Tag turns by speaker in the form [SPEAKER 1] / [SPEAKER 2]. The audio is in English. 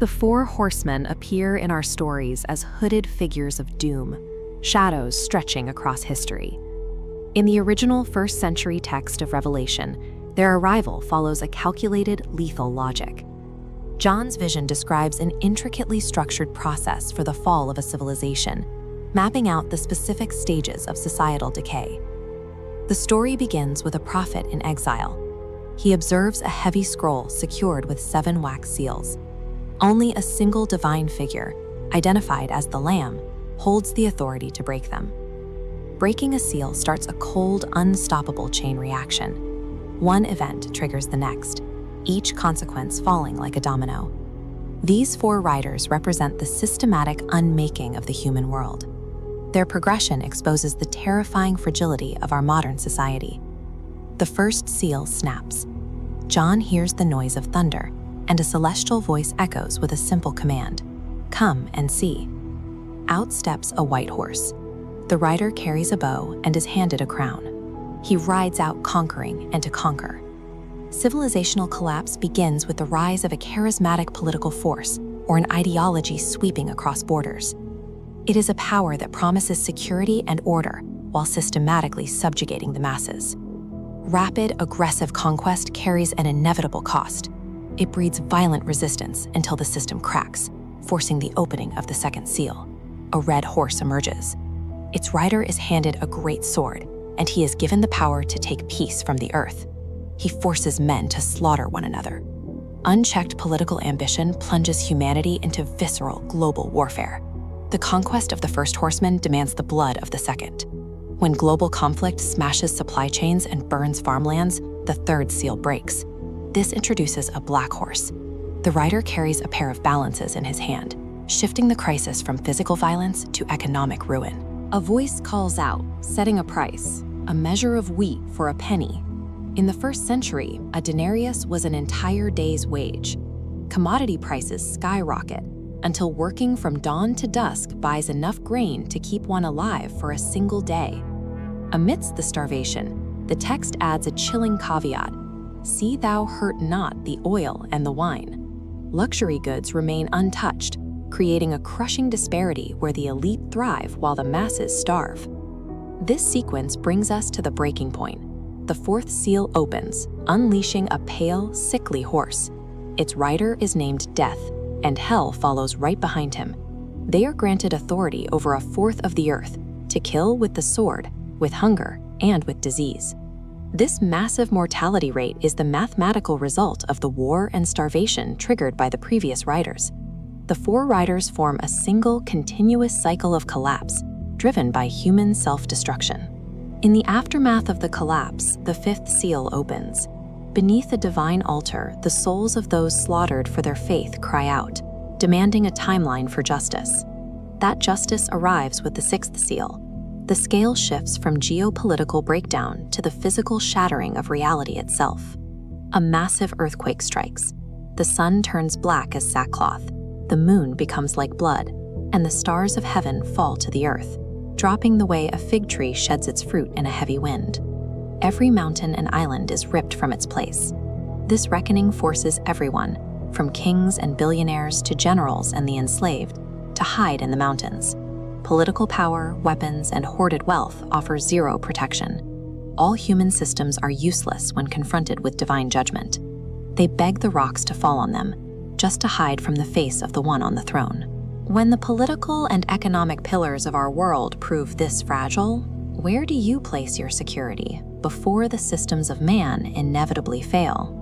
[SPEAKER 1] The Four Horsemen appear in our stories as hooded figures of doom, shadows stretching across history. In the original first-century text of Revelation, their arrival follows a calculated, lethal logic. John's vision describes an intricately structured process for the fall of a civilization, mapping out the specific stages of societal decay. The story begins with a prophet in exile. He observes a heavy scroll secured with 7 wax seals. Only a single divine figure, identified as the Lamb, holds the authority to break them. Breaking a seal starts a cold, unstoppable chain reaction. One event triggers the next, each consequence falling like a domino. These 4 riders represent the systematic unmaking of the human world. Their progression exposes the terrifying fragility of our modern society. The first seal snaps. John hears the noise of thunder, and a celestial voice echoes with a simple command: "Come and see." Out steps a white horse. The rider carries a bow and is handed a crown. He rides out conquering and to conquer. Civilizational collapse begins with the rise of a charismatic political force or an ideology sweeping across borders. It is a power that promises security and order while systematically subjugating the masses. Rapid, aggressive conquest carries an inevitable cost. It breeds violent resistance until the system cracks, forcing the opening of the second seal. A red horse emerges. Its rider is handed a great sword, and he is given the power to take peace from the earth. He forces men to slaughter one another. Unchecked political ambition plunges humanity into visceral global warfare. The conquest of the first horseman demands the blood of the second. When global conflict smashes supply chains and burns farmlands, the third seal breaks. This introduces a black horse. The rider carries a pair of balances in his hand, shifting the crisis from physical violence to economic ruin. A voice calls out, setting a price, a measure of wheat for a penny. In the first century, a denarius was an entire day's wage. Commodity prices skyrocket until working from dawn to dusk buys enough grain to keep one alive for a single day. Amidst the starvation, the text adds a chilling caveat: "See thou hurt not the oil and the wine." Luxury goods remain untouched, creating a crushing disparity where the elite thrive while the masses starve. This sequence brings us to the breaking point. The fourth seal opens, unleashing a pale, sickly horse. Its rider is named Death, and hell follows right behind him. They are granted authority over a fourth of the earth, to kill with the sword, with hunger, and with disease. This massive mortality rate is the mathematical result of the war and starvation triggered by the previous riders. The 4 riders form a single, continuous cycle of collapse, driven by human self-destruction. In the aftermath of the collapse, the 5th seal opens. Beneath a divine altar, the souls of those slaughtered for their faith cry out, demanding a timeline for justice. That justice arrives with the 6th seal. The scale shifts from geopolitical breakdown to the physical shattering of reality itself. A massive earthquake strikes. The sun turns black as sackcloth, the moon becomes like blood, and the stars of heaven fall to the earth, dropping the way a fig tree sheds its fruit in a heavy wind. Every mountain and island is ripped from its place. This reckoning forces everyone, from kings and billionaires to generals and the enslaved, to hide in the mountains. Political power, weapons, and hoarded wealth offer zero protection. All human systems are useless when confronted with divine judgment. They beg the rocks to fall on them, just to hide from the face of the one on the throne. When the political and economic pillars of our world prove this fragile, where do you place your security before the systems of man inevitably fail?